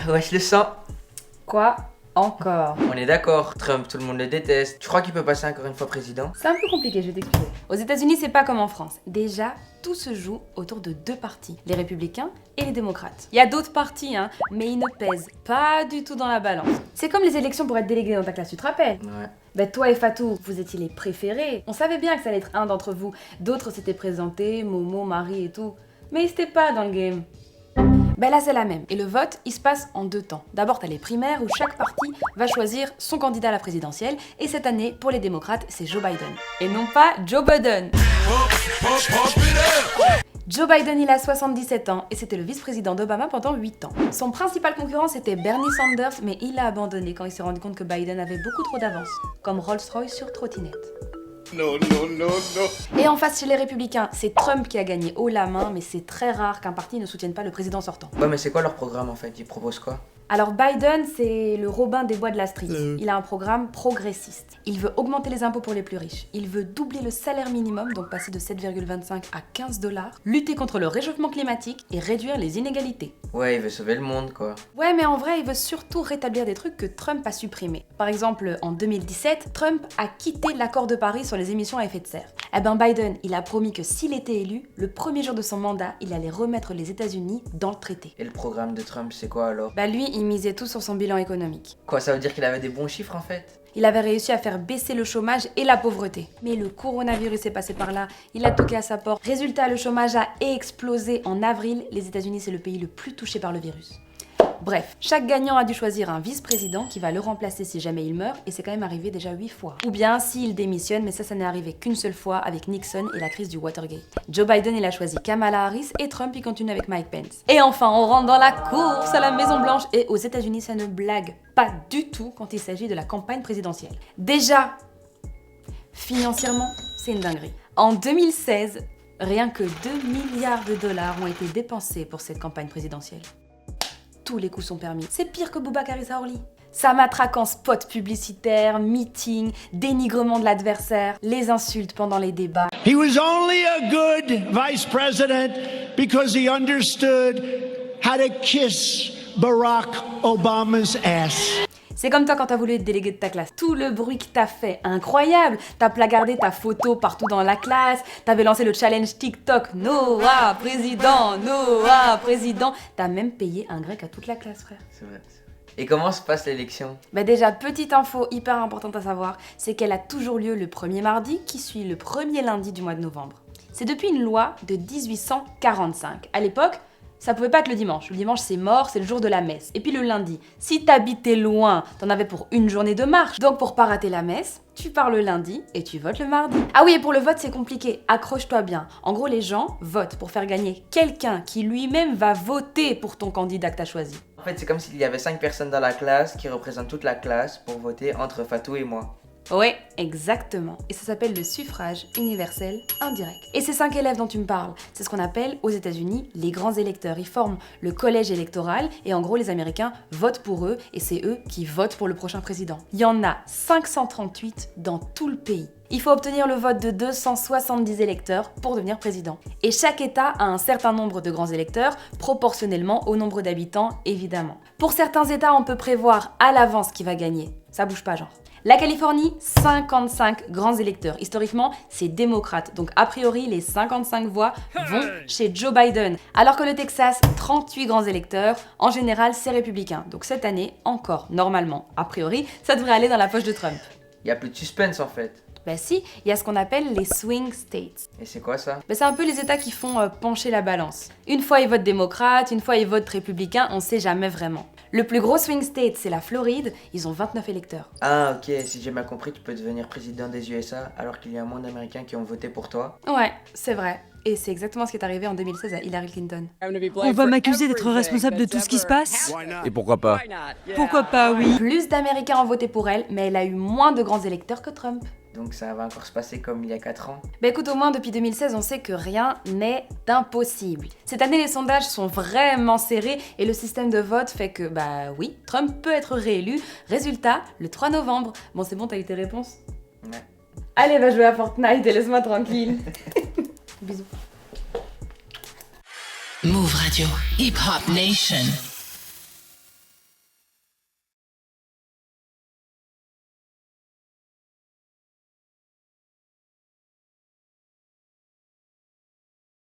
Ouais, je le sens. Quoi? Encore? On est d'accord, Trump, tout le monde le déteste. Tu crois qu'il peut passer encore une fois président? C'est un peu compliqué, je vais t'expliquer. Aux États-Unis, c'est pas comme en France. Déjà, tout se joue autour de deux partis, les républicains et les démocrates. Il y a d'autres partis, mais ils ne pèsent pas du tout dans la balance. C'est comme les élections pour être délégué dans ta classe, tu te rappelles? Ouais. Ben toi et Fatou, vous étiez les préférés. On savait bien que ça allait être un d'entre vous. D'autres s'étaient présentés, Momo, Marie et tout. Mais ils étaient pas dans le game. Ben là c'est la même. Et le vote, il se passe en deux temps. D'abord t'as les primaires où chaque parti va choisir son candidat à la présidentielle. Et cette année, pour les démocrates, c'est Joe Biden. Et non pas Joe Biden. Joe Biden, il a 77 ans et c'était le vice-président d'Obama pendant 8 ans. Son principal concurrent, c'était Bernie Sanders, mais il a abandonné quand il s'est rendu compte que Biden avait beaucoup trop d'avance, comme Rolls-Royce sur trottinette. No. Et en face, chez les républicains, c'est Trump qui a gagné haut la main, mais c'est très rare qu'un parti ne soutienne pas le président sortant. Ouais, mais c'est quoi leur programme en fait? Ils proposent quoi? Alors Biden, c'est le Robin des Bois de la street. Il a un programme progressiste. Il veut augmenter les impôts pour les plus riches. Il veut doubler le salaire minimum, donc passer de 7,25 à 15 $, lutter contre le réchauffement climatique et réduire les inégalités. Ouais, il veut sauver le monde quoi. Ouais, mais en vrai, il veut surtout rétablir des trucs que Trump a supprimés. Par exemple, en 2017, Trump a quitté l'accord de Paris sur les émissions à effet de serre. Eh ben Biden, il a promis que s'il était élu, le premier jour de son mandat, il allait remettre les États-Unis dans le traité. Et le programme de Trump, c'est quoi alors? Bah lui, il misait tout sur son bilan économique. Quoi, ça veut dire qu'il avait des bons chiffres en fait? Il avait réussi à faire baisser le chômage et la pauvreté. Mais le coronavirus est passé par là, il a toqué à sa porte. Résultat, le chômage a explosé en avril. Les États-Unis, c'est le pays le plus touché par le virus. Bref, chaque gagnant a dû choisir un vice-président qui va le remplacer si jamais il meurt, et c'est quand même arrivé déjà 8 fois. Ou bien s'il démissionne, mais ça n'est arrivé qu'une seule fois avec Nixon et la crise du Watergate. Joe Biden, il a choisi Kamala Harris et Trump, il continue avec Mike Pence. Et enfin, on rentre dans la course à la Maison-Blanche, et aux États-Unis, ça ne blague pas du tout quand il s'agit de la campagne présidentielle. Déjà, financièrement, c'est une dinguerie. En 2016, rien que 2 milliards de dollars ont été dépensés pour cette campagne présidentielle. Tous les coups sont permis. C'est pire que Boubacar Essaourli. Ça matraque en spot publicitaire, meeting, dénigrement de l'adversaire, les insultes pendant les débats. He was only a good vice president because he understood how to kiss Barack Obama's ass. C'est comme toi quand t'as voulu être délégué de ta classe. Tout le bruit que t'as fait, incroyable. T'as placardé ta photo partout dans la classe. T'avais lancé le challenge TikTok. Noah, président, Noah, président. T'as même payé un grec à toute la classe, frère. C'est vrai. Et comment se passe l'élection? Bah déjà, petite info hyper importante à savoir, c'est qu'elle a toujours lieu le premier mardi qui suit le premier lundi du mois de novembre. C'est depuis une loi de 1845. À l'époque, ça pouvait pas être le dimanche. Le dimanche, c'est mort, c'est le jour de la messe. Et puis le lundi, si t'habitais loin, t'en avais pour une journée de marche. Donc pour pas rater la messe, tu pars le lundi et tu votes le mardi. Ah oui, et pour le vote, c'est compliqué. Accroche-toi bien. En gros, les gens votent pour faire gagner quelqu'un qui lui-même va voter pour ton candidat que t'as choisi. En fait, c'est comme s'il y avait 5 personnes dans la classe qui représentent toute la classe pour voter entre Fatou et moi. Ouais, exactement. Et ça s'appelle le suffrage universel indirect. Et ces 5 élèves dont tu me parles, c'est ce qu'on appelle aux États-Unis les grands électeurs. Ils forment le collège électoral et en gros les Américains votent pour eux et c'est eux qui votent pour le prochain président. Il y en a 538 dans tout le pays. Il faut obtenir le vote de 270 électeurs pour devenir président. Et chaque État a un certain nombre de grands électeurs, proportionnellement au nombre d'habitants, évidemment. Pour certains États, on peut prévoir à l'avance qui va gagner. Ça bouge pas, genre. La Californie, 55 grands électeurs. Historiquement, c'est démocrate. Donc, a priori, les 55 voix vont chez Joe Biden. Alors que le Texas, 38 grands électeurs. En général, c'est républicain. Donc, cette année, encore, normalement, a priori, ça devrait aller dans la poche de Trump. Il y a plus de suspense en fait. Bah si, il y a ce qu'on appelle les swing states. Et c'est quoi ça? Bah c'est un peu les États qui font pencher la balance. Une fois ils votent démocrate, une fois ils votent républicain, on sait jamais vraiment. Le plus gros swing state, c'est la Floride, ils ont 29 électeurs. Ah ok, si j'ai mal compris, tu peux devenir président des USA alors qu'il y a moins d'Américains qui ont voté pour toi. Ouais, c'est vrai. Et c'est exactement ce qui est arrivé en 2016 à Hillary Clinton. On va m'accuser d'être responsable de tout ce qui se passe? Et pourquoi pas? Pourquoi pas, oui. Plus d'Américains ont voté pour elle, mais elle a eu moins de grands électeurs que Trump. Donc ça va encore se passer comme il y a 4 ans. Bah écoute, au moins depuis 2016, on sait que rien n'est impossible. Cette année, les sondages sont vraiment serrés et le système de vote fait que, bah oui, Trump peut être réélu. Résultat, le 3 novembre. Bon, c'est bon, t'as eu tes réponses? Ouais. Allez, va jouer à Fortnite et laisse-moi tranquille. Bisous. Move Radio, Hip Hop Nation.